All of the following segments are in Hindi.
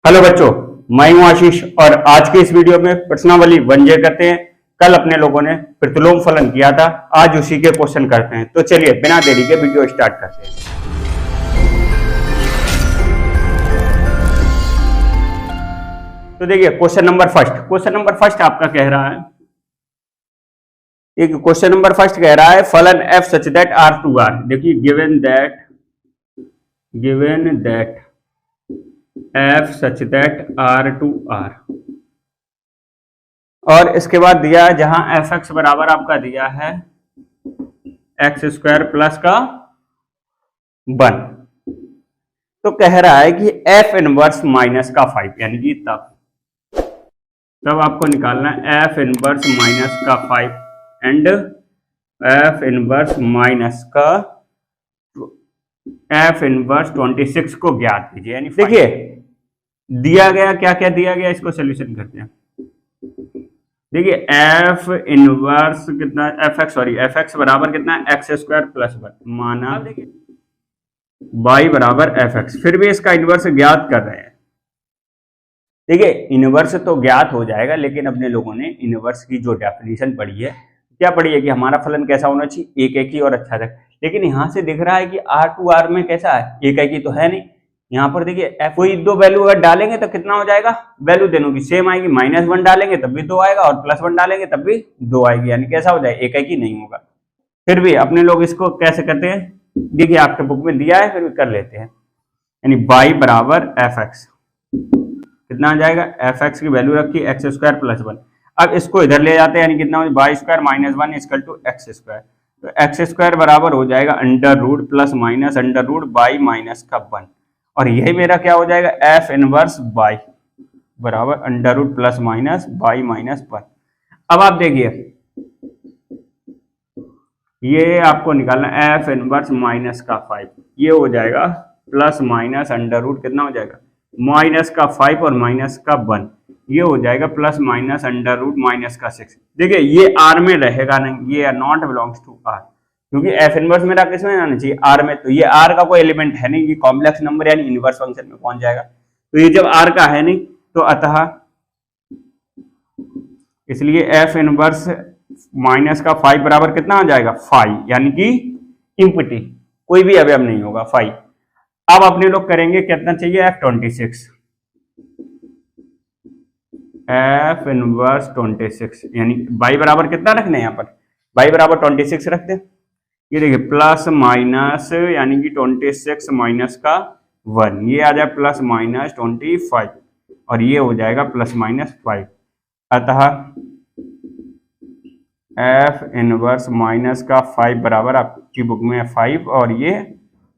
हेलो बच्चों, मैं हूं आशीष और आज के इस वीडियो में प्रश्नावली 1J करते हैं। कल अपने लोगों ने प्रतिलोम फलन किया था, आज उसी के क्वेश्चन करते हैं। तो चलिए बिना देरी के वीडियो स्टार्ट करते हैं। तो देखिए क्वेश्चन नंबर फर्स्ट आपका कह रहा है, एक क्वेश्चन नंबर फर्स्ट कह रहा है फलन f सच दैट R2R। देखिए given that f such that R2R और इसके बाद दिया है जहां fx बराबर आपका दिया है एक्स स्क्वायर प्लस का 1। तो कह रहा है कि f इनवर्स माइनस का 5 यानी कि तब आपको निकालना है f इनवर्स माइनस का 5 एंड f इनवर्स माइनस का f इनवर्स 26 को ज्ञात कीजिए। यानी देखिए दिया गया क्या क्या दिया गया, इसको सोल्यूशन करते हैं। देखिए f इनवर्स कितना fx बराबर कितना है एक्स स्क्वायर प्लस 1 माना y बराबर fx, फिर भी इसका इनवर्स ज्ञात कर रहे हैं। देखिए इनवर्स तो ज्ञात हो जाएगा, लेकिन अपने लोगों ने इनवर्स की जो डेफिनेशन पढ़ी है, क्या पढ़ी है कि हमारा फलन कैसा होना चाहिए, एक एक ही और अच्छा तक। लेकिन यहां से दिख रहा है कि R2R में कैसा है, एक एक ही तो है नहीं। यहाँ पर देखिए f कोई दो वैल्यू अगर डालेंगे तो कितना हो जाएगा, वैल्यू दोनों की सेम आएगी। -1 डालेंगे तब भी 2 आएगा और +1 डालेंगे तब भी 2 आएगी, यानी कैसा हो जाएगा, एक एक ही नहीं होगा। फिर भी अपने लोग इसको कैसे करते हैं, देखिए आपके बुक में दिया है, फिर भी कर लेते हैं। यानी y बराबर fx कितना आ जाएगा, fx की वैल्यू रखी एक्स स्क्वायर प्लस 1। अब इसको इधर ले जाते हैं, यानी कितना हो y square minus 1 equal to x square. तो एक्स स्क्वायर बराबर हो जाएगा under root plus minus under root by minus का 1, और यही मेरा क्या हो जाएगा एफ इनवर्स बाई बराबर under root plus minus by minus 1। अब आप देखिए ये आपको निकालना एफ इनवर्स माइनस का 5, ये हो जाएगा प्लस माइनस अंडर रूट कितना हो जाएगा माइनस का 5 और माइनस का 1, ये हो जाएगा plus minus under root minus का 6। देखिए ये आर में रहेगा नहीं, ये नॉट बिलोंग्स टू आर, क्योंकि एफ इनवर्स मेरा किस में आना चाहिए, आर में। तो ये आर का कोई एलिमेंट है नहीं, ये कॉम्प्लेक्स नंबर यानी इनवर्स फंक्शन में पहुंच जाएगा। तो ये जब आर का है नहीं तो अतः इसलिए एफ इनवर्स माइनस का 5 बराबर कितना आ जाएगा 5, यानी कि इम्पटी, कोई भी अवयव नहीं होगा 5। अब अपने लोग करेंगे कितना चाहिए F26, एफ इनवर्स 26 यानी y बराबर कितना रखना है, यहाँ पर y बराबर 26 रखते हैं। ये देखिए प्लस माइनस यानी कि 26 माइनस का 1, ये आ जाए प्लस माइनस 25 और ये हो जाएगा प्लस माइनस 5। अतः f इनवर्स माइनस का 5 बराबर आपकी बुक में 5 और ये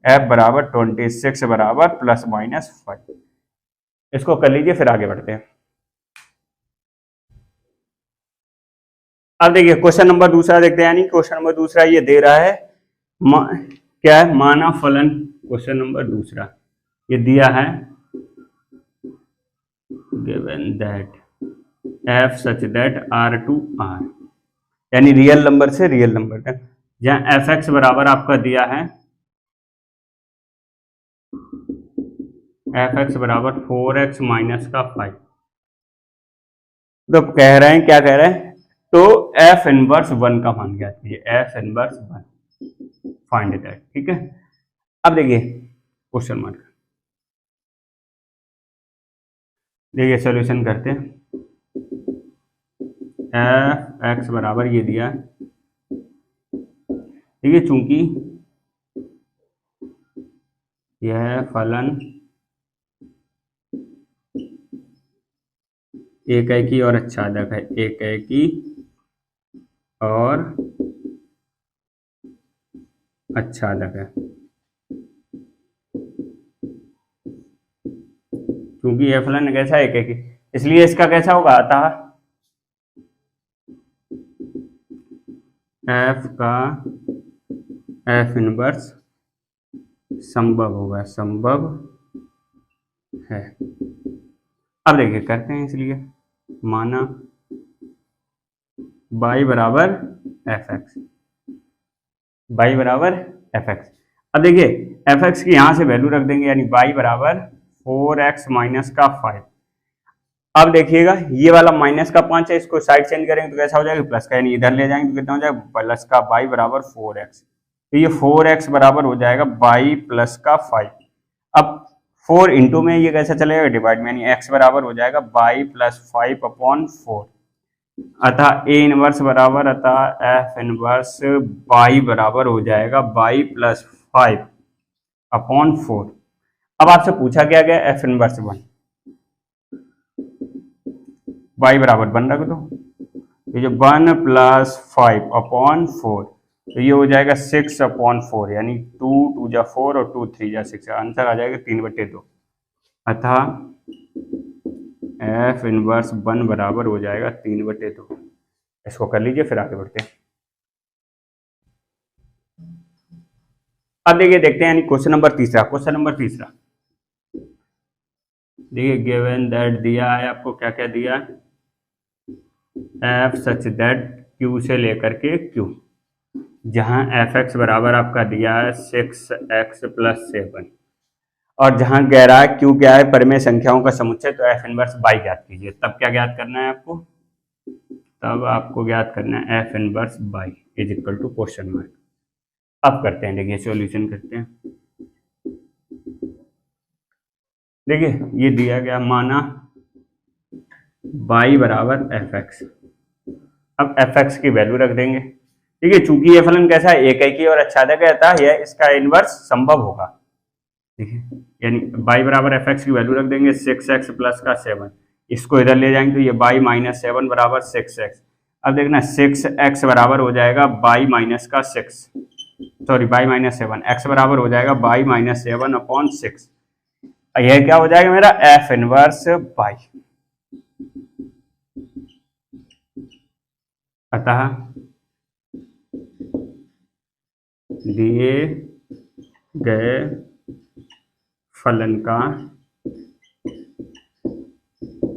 f बराबर 26 बराबर प्लस माइनस 5। इसको कर लीजिए, फिर आगे बढ़ते हैं। अब देखिए क्वेश्चन नंबर दूसरा देखते हैं। यानी क्वेश्चन नंबर दूसरा ये दे रहा है क्या है, माना फलन। क्वेश्चन नंबर दूसरा ये दिया है given that f such that R2R, यानी रियल नंबर से रियल नंबर तक, जहां fx बराबर आपका दिया है fx बराबर 4x माइनस का 5। तो कह रहे हैं, क्या कह रहे हैं, तो f इनवर्स 1 का मान ज्ञात कीजिए, f इनवर्स 1 फाइंड दैट। ठीक है, अब देखिए क्वेश्चन मार्क, देखिए सॉल्यूशन करते हैं। f x बराबर ये दिया, ठीक है, चूंकि यह फलन एक ही और अच्छादक है, एक ही और अच्छादक है, क्योंकि यह फलन कैसा है एक ही, इसलिए इसका कैसा होगा, अतः f का f इनवर्स संभव होगा, संभव है। अब देखिए करते हैं, इसलिए माना y बराबर fx, y बराबर fx। अब देखिए fx की यहां से वैल्यू रख देंगे, यानी y बराबर 4x माइनस का 5। अब देखिएगा ये वाला माइनस का 5 है, इसको साइड चेंज करेंगे तो कैसा हो जाएगा, प्लस का, यानी इधर ले जाएंगे तो कितना हो जाएगा, प्लस का y बराबर 4x। तो ये 4x बराबर हो जाएगा y प्लस का 5। अब 4 इंटू में ये कैसा चलेगा, डिवाइड में, यानी x बराबर हो जाएगा y प्लस 5 अपॉन 4। अतः a इनवर्स बराबर, अतः f इनवर्स y बराबर हो जाएगा y प्लस 5 अपॉन 4। अब आपसे पूछा क्या गया, f इनवर्स 1, y बराबर 1 रख दो, ये जो 1 प्लस 5 अपॉन 4, तो ये हो जाएगा 6 अपॉन 4, यानी 2 2 जा 4 और 2 3 जा 6, आंसर आ जाएगा 3/2। अतः f इनवर्स 1 बराबर हो जाएगा 3/2। इसको कर लीजिए, फिर आगे बढ़ते हैं। अब देखिए, देखते हैं यानी क्वेश्चन नंबर तीसरा। क्वेश्चन नंबर तीसरा देखिए, गिवन दैट दिया है आपको, क्या क्या दिया है, f सच दैट q से लेकर के q, जहां fx बराबर आपका दिया है 6x प्लस 7, और जहां गहरा q क्या है, परिमेय संख्याओं का समुच्चय, तो f इनवर्स y ज्ञात कीजिए। तब क्या ज्ञात करना है आपको, तब आपको ज्ञात करना है f inverse y is equal to question mark. अब करते हैं, देखिए सॉल्यूशन करते हैं। देखिए ये दिया गया, माना y बराबर fx, अब fx की वैल्यू रख देंगे। ठीक है, चूंकि ये फलन कैसा है, एकाकी और आच्छादक है, अतः यह इसका इनवर्स संभव होगा। ठीक है, यानी y बराबर fx की वैल्यू रख देंगे 6x प्लस का 7, इसको इधर ले जाएंगे तो ये y माइनस 7 बराबर 6x। अब देखना 6x बराबर हो जाएगा y माइनस का 6, सॉरी y माइनस 7, x बराबर हो जाएगा y माइनस 7 अपॉन 6। यह क्या हो जाएगा मेरा, f इनवर्स y। अतः दिए गए फलन का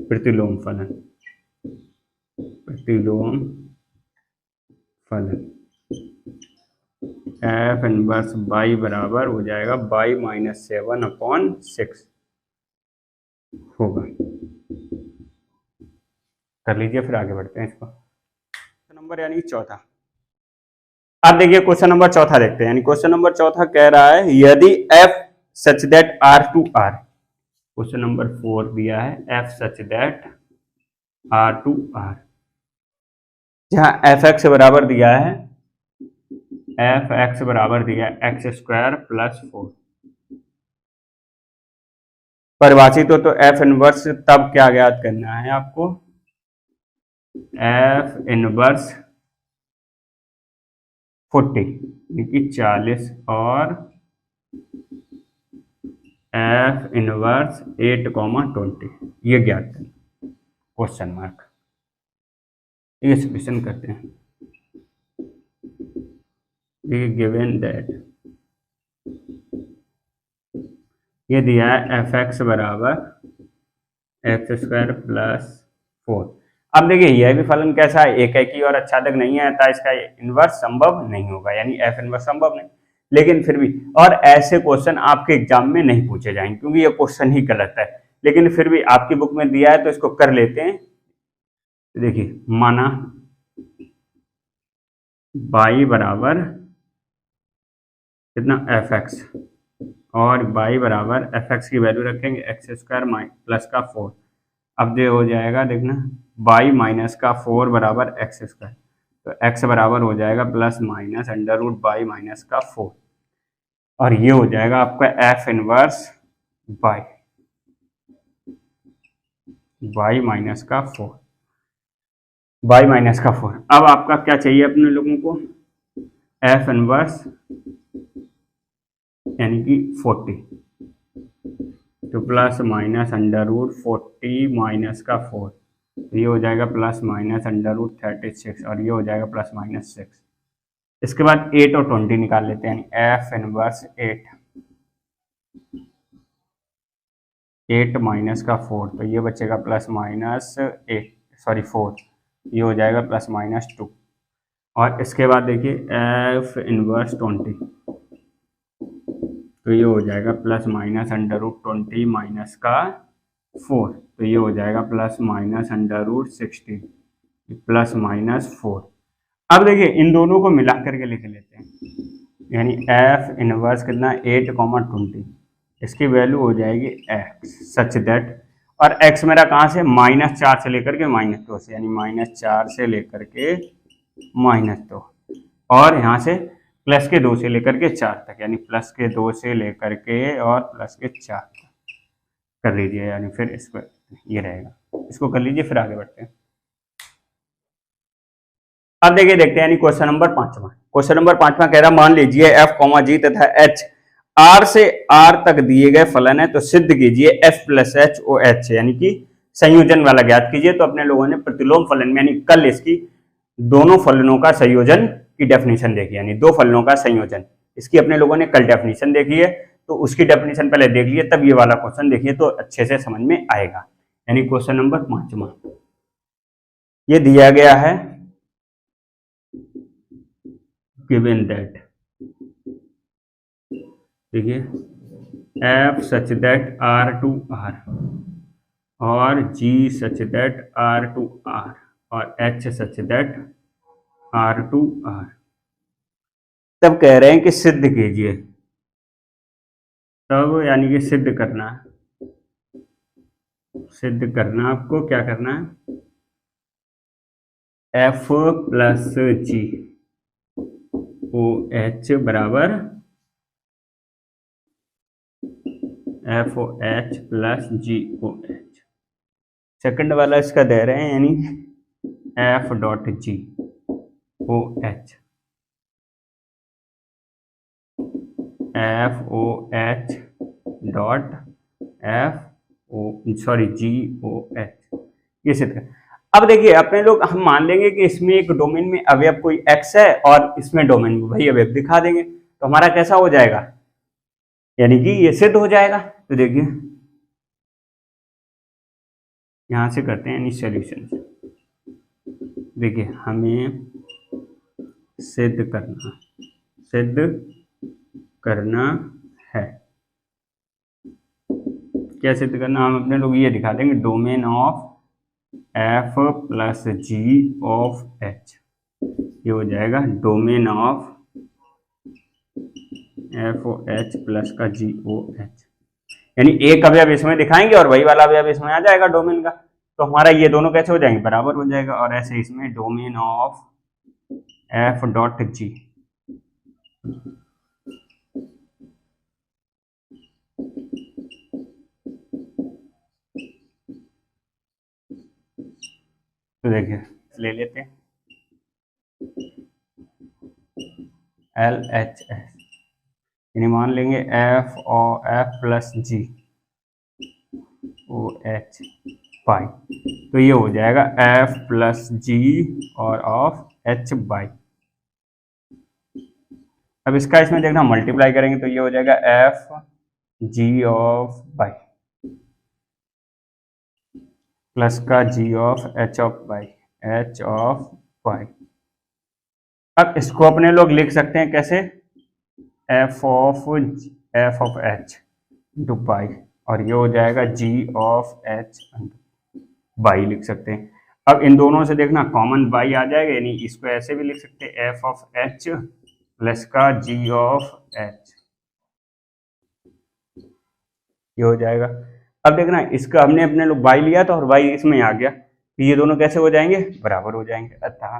प्रतिलोम फलन, प्रतिलोम फलन f इनवर्स y बराबर हो जाएगा y माइनस 7 अपॉन 6 होगा। कर लीजिए, फिर आगे बढ़ते हैं इसको। नंबर यानी चौथा। अब देखिए क्वेश्चन नंबर चौथा देखते हैं, यानी क्वेश्चन नंबर चौथा कह रहा है, यदि f such that r to r, question number 4 दिया है f such that r to r, जहां fx बराबर दिया है, fx बराबर दिया है x स्क्वायर प्लस 4। परिभाषित हो तो f इनवर्स, तब क्या ज्ञात करना है आपको, f इनवर्स 40 और f इनवर्स 8,20 ये ज्ञात करना, क्वेश्चन मार्क। ये सॉल्यूशन करते हैं। ये गिवन दैट ये दिया है fx बराबर x स्क्वायर प्लस 4। अब देखिए यह भी फलन कैसा है, एकाकी और आच्छादक नहीं है, अतः इसका इनवर्स संभव नहीं होगा, यानी f इनवर्स संभव नहीं। लेकिन फिर भी, और ऐसे क्वेश्चन आपके एग्जाम में नहीं पूछे जाएंगे क्योंकि ये क्वेश्चन ही गलत है, लेकिन फिर भी आपकी बुक में दिया है तो इसको कर लेते हैं। देखिए माना y बराबर कितना fx, और y बराबर fx की वैल्यू रखेंगे x स्क्वायर प्लस का 4। अब ये हो जाएगा, देखना y माइनस का 4 बराबर x स्क्वायर, तो x बराबर हो जाएगा plus minus under root y minus का 4, और ये हो जाएगा आपका f इनवर्स y माइनस का 4, y माइनस का 4। अब आपका क्या चाहिए अपने लोगों को, f इनवर्स यानी कि 40, तो plus minus under root 40 minus का 4, ये हो जाएगा प्लस माइनस अंडर रूट 36, और ये हो जाएगा प्लस माइनस 6। इसके बाद 8 और 20 निकाल लेते हैं, f इनवर्स 8 माइनस का 4, तो ये बचेगा प्लस माइनस 4, ये हो जाएगा प्लस माइनस 2। और इसके बाद देखिए f इनवर्स 20, तो ये हो जाएगा plus minus under root 20 minus का 4, तो ये हो जाएगा plus minus under root 16 plus minus 4। अब देखिए इन दोनों को मिला करके लिख लेते हैं, यानी एफ इनवर्स कितना 8,20, इसकी वैल्यू हो जाएगी एक्स सच दैट, और एक्स मेरा कहाँ से -4 से लेकर के -2 से, यानी -4 से लेकर के -2, और यहाँ से प्लस के 2 से लेकर के 4 तक, यानी प्लस के 2 से लेकर के और प्लस के 4 तक कर लीजिए, यानी फिर इसको ये रहेगा, इसको कर लीजिए, फिर आगे बढ़ते हैं। अब देखिए देखते हैं, यानी क्वेश्चन नंबर 5वां। क्वेश्चन नंबर 5वां कह रहा मान लीजिए एफ कॉमा जी तथा एच आर से आर तक दिए गए फलन है, तो सिद्ध कीजिए f plus h o h, यानी कि संयोजन वाला ज्ञात कीजिए। तो अपने लोगों ने प्रतिलोम फलन में, यानी कल इसकी दोनों फलनों का संयोजन की डेफिनेशन देखी, यानी दो फलनों का संयोजन, इसकी अपने लोगों ने कल डेफिनेशन देखी है, तो उसकी डेफिनेशन पहले देख लिए, तब ये वाला क्वेश्चन देखिए तो अच्छे से समझ में आएगा। यानी क्वेश्चन नंबर 5वां ये दिया गया है, गिवन दैट, देखिए f such that R to R और जी such that R to R और h such that R to R, तब कह रहे हैं कि सिद्ध कीजिए, तब यानी कि सिद्ध करना, सिद्ध करना आपको क्या करना है, f plus g o h बराबर f o h plus g o h. Second वाला इसका दे रहे हैं, यानी f dot g o h, f o h dot f o sorry g o h, ये सिद्ध कर। अब देखिए अपने लोग हम मान लेंगे कि इसमें एक डोमेन में अवयव कोई एक्स है और इसमें डोमेन में वही अवयव दिखा देंगे, तो हमारा कैसा हो जाएगा, यानी कि ये सिद्ध हो जाएगा। तो देखिए यहां से करते हैं, यानी सॉल्यूशन से देखिए हमें सिद्ध करना है, क्या सिद्ध करना, हम अपने लोग ये दिखा देंगे, domain of f plus g of h, ये हो जाएगा domain of f o h plus का जी ओ एच, यानी एक अवयव इसमें दिखाएंगे और वही वाला अवयव इसमें आ जाएगा डोमेन का, तो हमारा ये दोनों कैसे हो जाएंगे, बराबर हो जाएगा। और ऐसे इसमें डोमेन ऑफ एफ डॉट जी, तो देखिए ले लेते हैं एल एच एस, यानी मान लेंगे एफ और f plus g o h by, तो ये हो जाएगा एफ प्लस जी और ऑफ एच बाई। अब इसका इसमें देखना मल्टीप्लाई करेंगे तो ये हो जाएगा f g of y plus का g of h of y, h of y. अब इसको अपने लोग लिख सकते हैं कैसे, f of h into y, और ये हो जाएगा जी ऑफ एच बाई लिख सकते हैं। अब इन दोनों से देखना कॉमन बाई आ जाएगा, यानी इसको ऐसे भी लिख सकते हैं एफ ऑफ एच प्लस का जी ऑफ एच, ये हो जाएगा। अब देखना इसका हमने अपने लोग बाई लिया था और बाई इसमें आ गया, तो ये दोनों कैसे हो जाएंगे, बराबर हो जाएंगे। अतः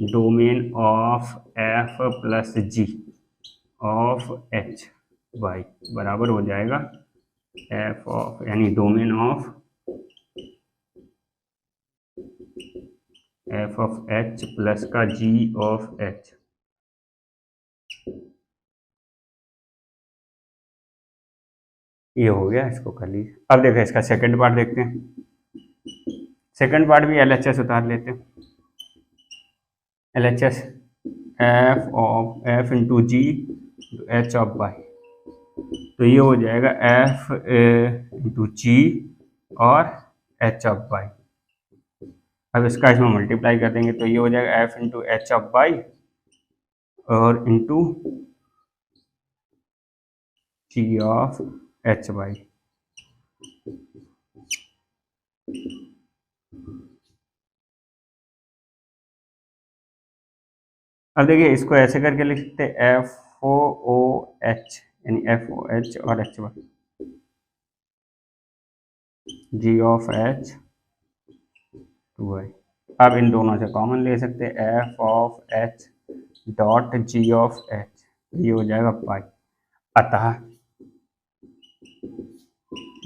domain of f plus g of h y बराबर हो जाएगा एफ ऑफ, यानी domain of F of h plus का जी ऑफ एच। ये हो गया, इसको कर लीजिए। अब देखो इसका सेकंड पार्ट देखते हैं, सेकंड पार्ट भी एलएचएस उतार लेते हैं, LHS f of f into g h of y, तो ये हो जाएगा एफ इंटू जी और एच ऑफ वाई। अब इसका इसमें मल्टीप्लाई कर देंगे तो ये हो जाएगा f into h of y और into g of h y. अब देखिए इसको ऐसे करके लिख सकते हैं एफ ओ एच, यानी एफ ओ एच और h y g of h to y. अब इन दोनों से कॉमन ले सकते हैं f of h dot g of h, ये हो जाएगा पाई। अतः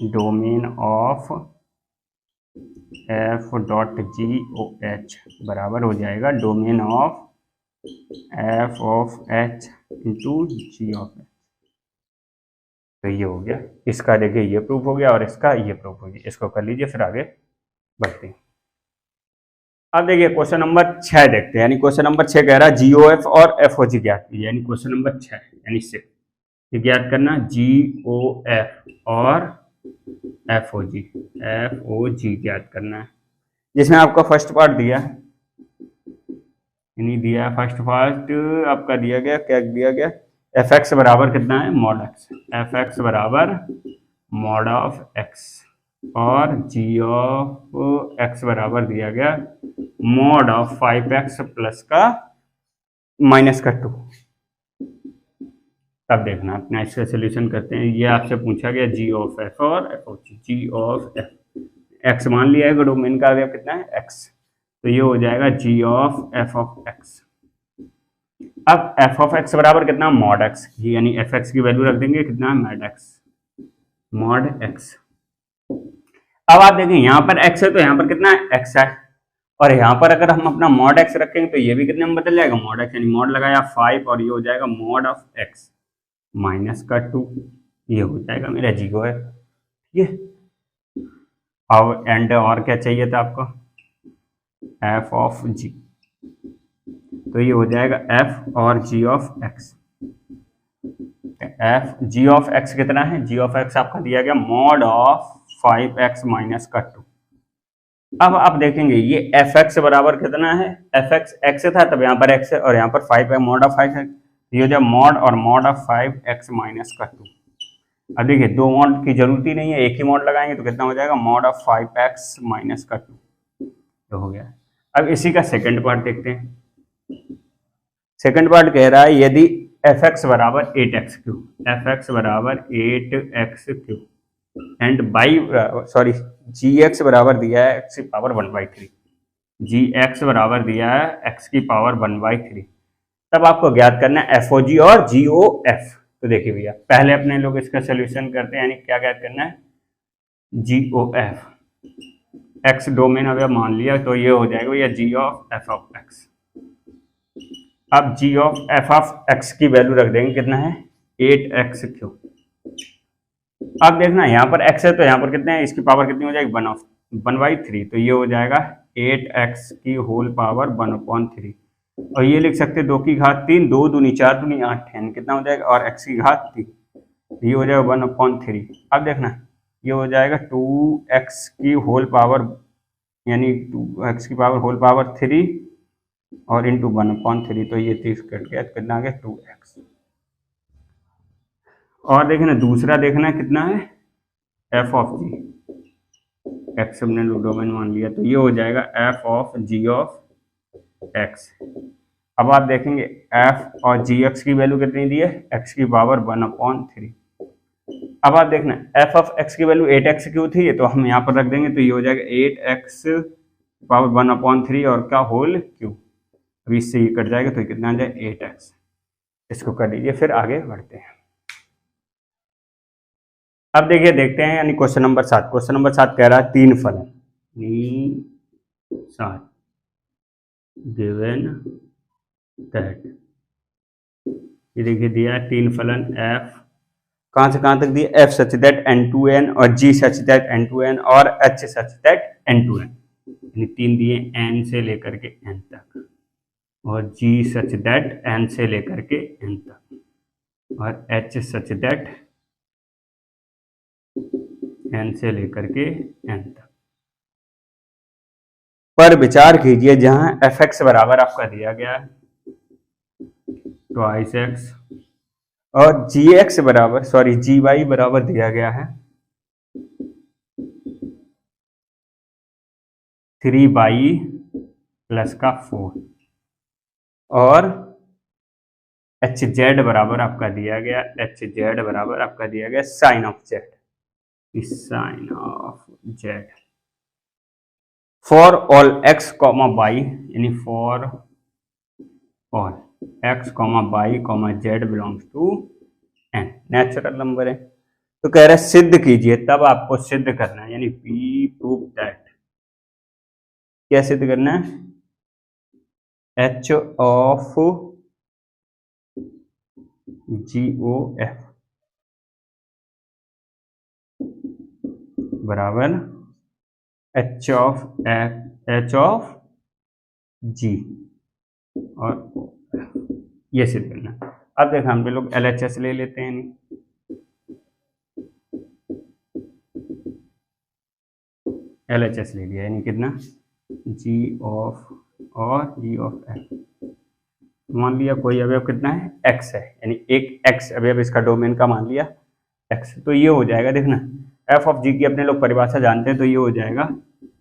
domain of f dot g o h बराबर हो जाएगा domain of F of h into g of h. तो ये हो गया, इसका देखिए ये प्रूफ हो गया और इसका ये प्रूफ हो गया। इसको कर लीजिए, फिर आगे बढ़ते हैं। अब देखिए क्वेश्चन नंबर 6 देखते हैं। यानी क्वेश्चन नंबर 6 कह रहा है जीओएफ और एफओजी ज्ञात कीजिए। यानी क्वेश्चन नंबर 6 यानी 6 ये ज्ञात करना जीओएफ और एफओजी, एफओजी ज्ञात करना है। जिसमें आपका फर्स्ट पार्ट दिया है, यानी दिया फर्स्ट पार्ट आपका दिया गया, क्या दिया गया, एफ एक्स बराबर कितना है मॉड एक्स, एफ एक्स बराबर मॉड ऑफ एक्स और जी ऑफ एक्स बराबर दिया गया मॉड ऑफ 5x प्लस का माइनस का 2। अब देखना अपना इसका सोल्यूशन करते हैं। ये आपसे पूछा गया जी ऑफ एफ और f of g, g of f x मान लिया है, डोमेन का आ गया कितना है एक्स, तो ये हो जाएगा जी ऑफ एक्स। अब एफ ऑफ एक्स बराबर कितना मॉड एक्स, यानी एफ एक्स की वैल्यू रख देंगे कितना मॉड एक्स, मॉड एक्स। अब आप देखें यहाँ पर एक्स है तो यहाँ पर कितना एक्स है, और यहाँ पर अगर हम अपना मॉड एक्स रखेंगे तो ये भी कितने में बदल जाएगा मॉड एक्स, यानी मॉड लगाया 5 और ये हो जाएगा मॉड ऑफ एक्स माइनस का 2, ये हो जाएगा मेरा जीरो है। ठीक है, अब एंड और क्या चाहिए था आपको, एफ ऑफ जी, तो ये हो जाएगा एफ और g of x. F g of x कितना है, जी ऑफ एक्स आपका दिया गया मॉड ऑफ 5x माइनस का 2। अब आप देखेंगे ये एफ एक्स बराबर कितना है, एफ एक्स एक्स था तब यहाँ पर एक्स है और यहाँ पर 5 है, मॉड ऑफ 5 है, ये हो जाए मॉड और मॉड ऑफ 5x माइनस का 2। अब देखिए दो मॉड की जरूरत ही नहीं है, एक ही मॉड लगाएंगे तो कितना हो जाएगा मॉड ऑफ 5x माइनस का 2, तो हो गया। अब इसी का सेकंड पार्ट देखते हैं। सेकंड पार्ट कह रहा है यदि एफ एक्स बराबर 8x क्यूब, एफ एक्स बराबर 8x cube and by sorry g x बराबर दिया है एक्स की पावर 1/3, जी एक्स बराबर दिया है एक्स की पावर 1/3, तब आपको ज्ञात करना है एफ ओ जी और जी ओ एफ। तो देखिए भैया पहले अपने लोग इसका सोल्यूशन करते हैं, यानी क्या ज्ञात करना है जी ओ एफ, एक्स डोमेन अगर मान लिया तो ये हो जाएगा भैया जी ऑफ एफ ऑफ एक्स। अब जी ऑफ एक्स की वैल्यू रख देंगे कितना है 8x क्यूब। अब देखना यहाँ पर x है तो यहाँ पर कितने हैं, इसकी पावर कितनी हो जाएगी 1/3, तो ये हो जाएगा 8x की होल पावर 1/3, और ये लिख सकते हैं 2 की घात 3, 2 दूनी 4 दूनी 8 है, कितना हो जाएगा, और x की घात 3, ये हो जाएगा 1/3। अब देखना ये हो जाएगा 2x की होल पावर, यानी 2x की पावर होल पावर 3 और इंटू 1/3, तो ये 30 कट गया, कितना आ गया 2x। और देखना दूसरा देखना कितना है एफ ऑफ जी, एक्स हमने डोमेन मान लिया, तो ये हो जाएगा f of ji of x. अब आप देखेंगे एफ और जी एक्स की वैल्यू कितनी दी है, एक्स की पावर 1/3। अब आप देखना एफ ऑफ एक्स की वैल्यू 8x क्यों थी, तो हम यहाँ पर रख देंगे, तो ये हो जाएगा 8x पावर 1/3 और क्या होल क्यूब, अभी इससे ये कट जाएगा तो कितना आ जाए 8x। इसको कर लीजिए, फिर आगे बढ़ते हैं। अब देखिए देखते हैं, यानी क्वेश्चन नंबर 7, क्वेश्चन नंबर 7 कह रहा है 3 फलन गिवन दैट, ये देखिए दिया है 3 फलन f, कहां से कहां तक दिया, f सच दैट n2n और g सच दैट n2n और h सच दैट n2n, यानी 3 दिए n से लेकर के n तक, और g सच दैट n से लेकर के n तक, और h सच दैट n से लेकर के n तक। पर विचार कीजिए जहां एफ एक्स बराबर आपका दिया गया है 2x और जी एक्स बराबर सॉरी जी वाई बराबर दिया गया है 3/+4 और एच जेड बराबर आपका दिया गया sine of Z for all X comma Y, यानी for all X comma Y comma Z belongs to N, natural number है। तो कह रहा है सिद्ध कीजिए, तब आपको सिद्ध करना है, यानी पी प्रूव दैट, क्या सिद्ध करना है, h of g o f बराबर एच ऑफ जी और ये सिद्ध करना। अब देखो हम लोग LHS ले लेते हैं, LHS ले लिया, यानी कितना जी ऑफ एफ, मान लिया कोई अवयव कितना है एक्स है, यानी एक एक्स अवयव इसका डोमेन का मान लिया एक्स, तो ये हो जाएगा, देखना एफ ऑफ जी की अपने लोग परिभाषा जानते हैं, तो ये हो जाएगा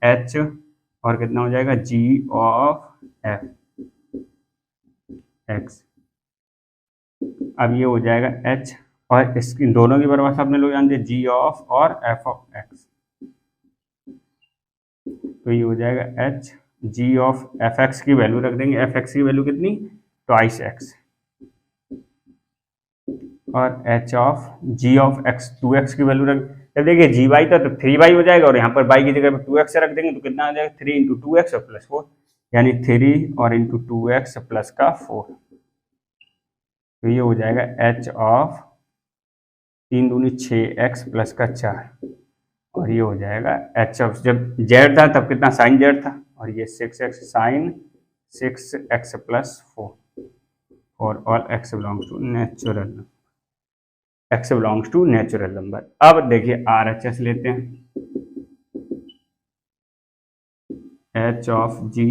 एच और कितना हो जाएगा जी ऑफ एफ एक्स। अब ये हो जाएगा एच और इसकी दोनों की परिभाषा अपने लोग जानते हैं जी ऑफ और एफ ऑफ एक्स, तो ये हो जाएगा h g of f x की वैल्यू रख देंगे, एफ एक्स की वैल्यू कितनी ट्वाइस एक्स, और h of ji of x 2x की वैल्यू रख, जब देखिए जी वाई था तो 3y हो जाएगा, और यहाँ पर y की जगह पर 2x रख देंगे तो कितना आ जाएगा 3 इंटू 2x और प्लस 4, यानी 3 और इंटू 2x प्लस का 4, तो ये हो जाएगा एच ऑफ 3 दूनी 6x प्लस का 4, और ये हो जाएगा एच ऑफ, जब जेड था तब कितना साइन जेड था, और ये 6x साइन 6x प्लस 4 और all x belongs to natural number. अब देखिए RHS लेते हैं, H of ji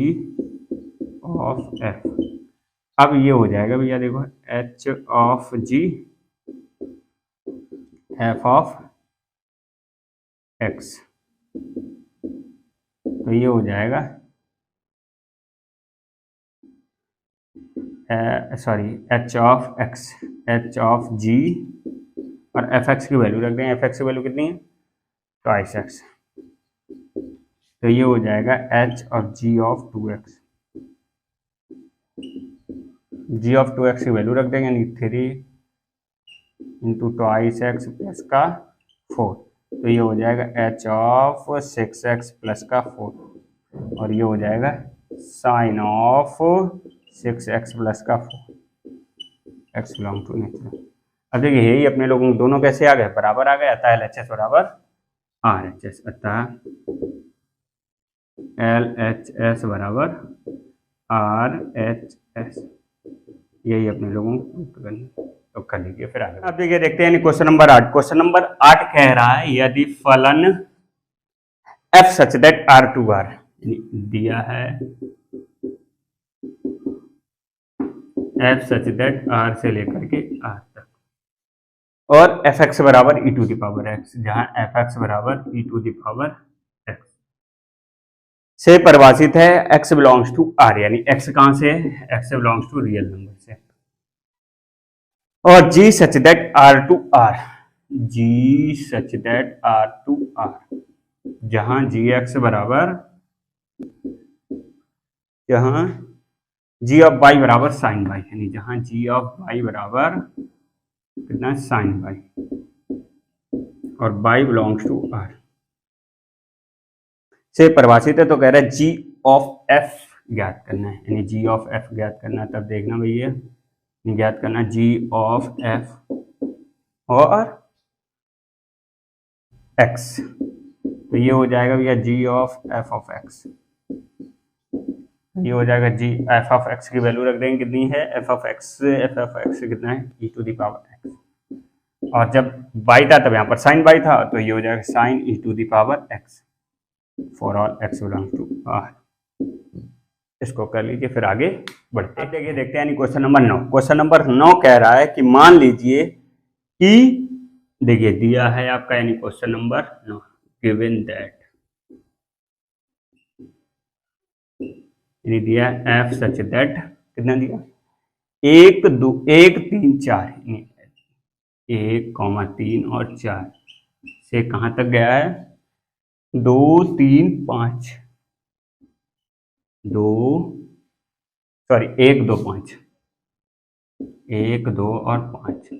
of F, अब ये हो जाएगा भैया देखो H of G F of x, तो ये हो जाएगा sorry H of X, H of जी और एफ एक्स की वैल्यू रख दें, एफ एक्स की वैल्यू कितनी है ट्वाइस एक्स, तो ये हो जाएगा h of ji of 2x, g of 2x की वैल्यू रख देंगे, यानी 3 इंटू ट्वाइस एक्स प्लस का 4, तो ये हो जाएगा एच ऑफ 6x प्लस का 4, और ये हो जाएगा साइन ऑफ 6x प्लस का 4, एक्स बिलोंग टू नेचुरल। अब देखिए यही अपने लोगों को दोनों कैसे आ गए, बराबर आ गए, अतः LHS बराबर RHS, अतः LHS बराबर RHS, यही अपने लोगों को करना, तो कर लीजिए फिर आगे। अब देखिए देखते हैं क्वेश्चन नंबर 8, क्वेश्चन नंबर 8 कह रहा है यदि फलन f such that R to R, दिया है f सच दैट R से लेकर के R तक, और एफ एक्स बराबर E to the power X, जहां एफ एक्स बराबर E to the power X से परिभाषित है एक्स बिलोंग्स टू आर, यानी एक्स कहां से है, X belongs to real number से, और जी such that R to R, G such that R to R, जहां जी एक्स बराबर, जहां जी ऑफ वाई बराबर साइन वाई, यानी जहां जी ऑफ वाई बराबर कितना साइन वाई, और वाई बिलोंग्स टू आर से परिभाषित है, तो कह रहा है जी ऑफ एफ ज्ञात करना है, यानी जी ऑफ एफ ज्ञात करना है, तब देखना भैया ज्ञात करना जी ऑफ एफ और एक्स, तो ये हो जाएगा भैया जी ऑफ एफ ऑफ एक्स, ये हो जाएगा जी एफ ऑफ एक्स की वैल्यू रख देंगे कितनी है एफ ऑफ एक्स कितना है ई टू द पावर एक्स, और जब बाई था तब यहाँ पर साइन बाई था, तो ये हो जाएगा sine e to the power x for all x belongs to R, इसको कर लीजिए, फिर आगे बढ़ते हैं। देखिए देखते हैं यानी क्वेश्चन नंबर 9। क्वेश्चन नंबर 9 कह रहा है कि मान लीजिए कि देखिए दिया है आपका यानी क्वेश्चन नंबर 9, गिवन दैट यानी दिया एफ सच दैट कितना दिया 1 2 1 3 4 1 3 और 4 से कहां तक गया है 2 3 5 2 सॉरी 1 2 5 1 2 और 5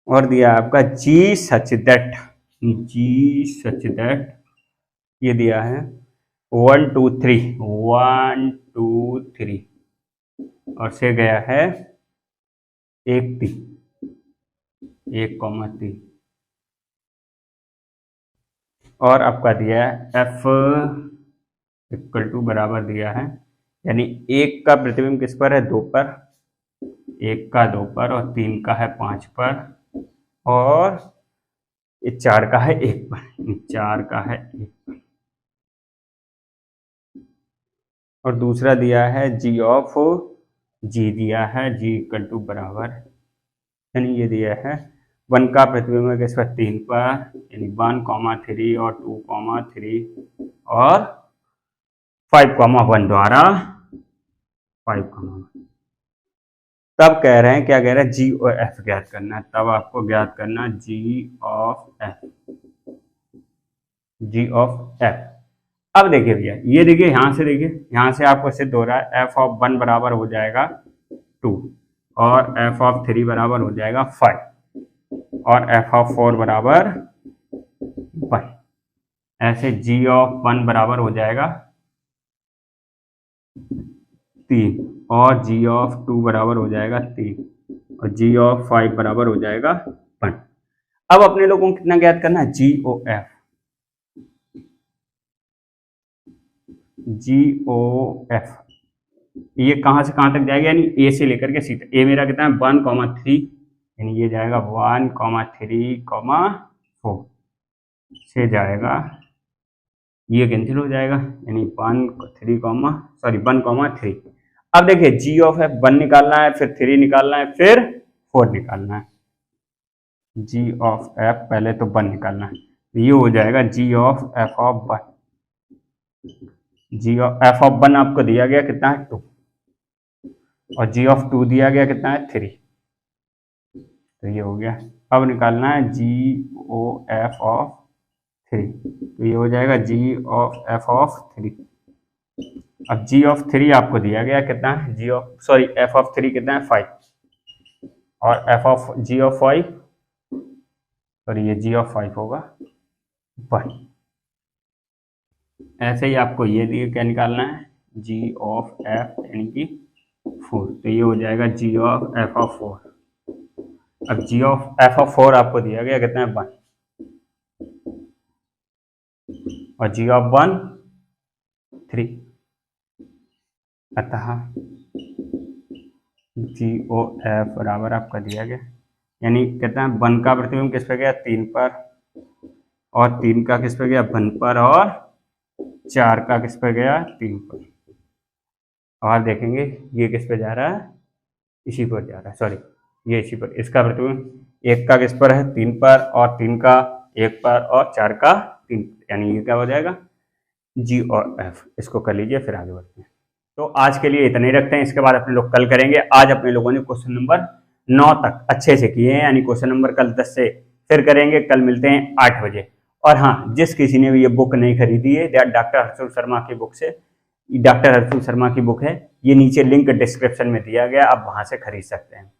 और दिया आपका जी सच दैट ये दिया है 1 2 3 1 2 3 और से गया है 1 3 और आपका दिया है एफ इक्वल टू बराबर दिया है यानी 1 का प्रतिबिंब किस पर है 2 पर, 1 का 2 पर और 3 का है 5 पर और 4 का है 1 पर, 4 का है 1 पर। और दूसरा दिया है जी ऑफ जी दिया है जी इक्वल टू बराबर यानी ये दिया है 1 का प्रतिबिंब किस पर 3 पर यानी 1 3 और 2 3 और 5 1 द्वारा 5 1। तब कह रहे हैं क्या कह रहे हैं जी और एफ ज्ञात करना है। तब आपको ज्ञात करना जी ऑफ एफ। अब देखिए भैया ये देखिए यहाँ से देखिए यहाँ से आपको सिद्ध हो रहा है एफ ऑफ 1 बराबर हो जाएगा 2 और एफ ऑफ 3 बराबर हो जाएगा 5 और एफ ऑफ 4 बराबर 1। ऐसे जी ऑफ 1 बराबर हो जाएगा 3 और जी ऑफ 2 बराबर हो जाएगा 3 और जी ऑफ 5 बराबर हो जाएगा 1। अब अपने लोगों को कितना ज्ञात करना है जी ओ एफ ये कहां से कहां तक जाएगा यानी ए से लेकर के सी तक। ए मेरा कितना है 1 3 यानी ये जाएगा 1 3 4 से जाएगा ये कैंसिल हो जाएगा यानी 1 3 अब देखिए जी ऑफ एफ 1 निकालना है फिर 3 निकालना है फिर 4 निकालना है। जी ऑफ एफ पहले तो 1 निकालना है ये हो जाएगा G of F of 1। G of F of 1 आपको दिया गया कितना है 2 और जी ऑफ 2 दिया गया कितना है 3 तो ये हो गया। अब निकालना है जी ओ एफ ऑफ 3 तो ये हो जाएगा जी ऑफ एफ ऑफ 3। अब जी ऑफ 3 आपको दिया गया कितना है एफ ऑफ 3 कितना है 5 और f of ji of 5 sorry ये जी ऑफ 5 होगा 1। ऐसे ही आपको ये दिए क्या निकालना है जी ऑफ एफ यानी कि 4 तो ये हो जाएगा जी ऑफ एफ ऑफ 4। अब जी ऑफ एफ ऑफ 4 आपको दिया गया कितना है 1 और जी ऑफ 1 3 अतः जी ओ एफ बराबर आपका दिया गया यानी कितना है 1 का प्रतिबिंब किस पे गया 3 पर और 3 का किस पे गया 1 पर और 4 का किस पे गया 3 पर। और देखेंगे ये किस पे जा रहा है इसी पर जा रहा है सॉरी ये इसी पर इसका प्रतिबिंब 1 का किस पर है 3 पर और 3 का 1 पर और 4 का 3 यानी ये क्या हो जाएगा जी और एफ। इसको कर लीजिए फिर आगे बढ़ते हैं। तो आज के लिए इतना ही रखते हैं, इसके बाद अपने लोग कल करेंगे। आज अपने लोगों ने क्वेश्चन नंबर 9 तक अच्छे से किए हैं यानी क्वेश्चन नंबर कल 10 से फिर करेंगे। कल मिलते हैं 8 बजे। और हाँ जिस किसी ने भी ये बुक नहीं खरीदी है डॉक्टर हर्षुल शर्मा की बुक से डॉक्टर हर्षुल शर्मा की बुक है ये नीचे लिंक डिस्क्रिप्शन में दिया गया आप वहां से खरीद सकते हैं।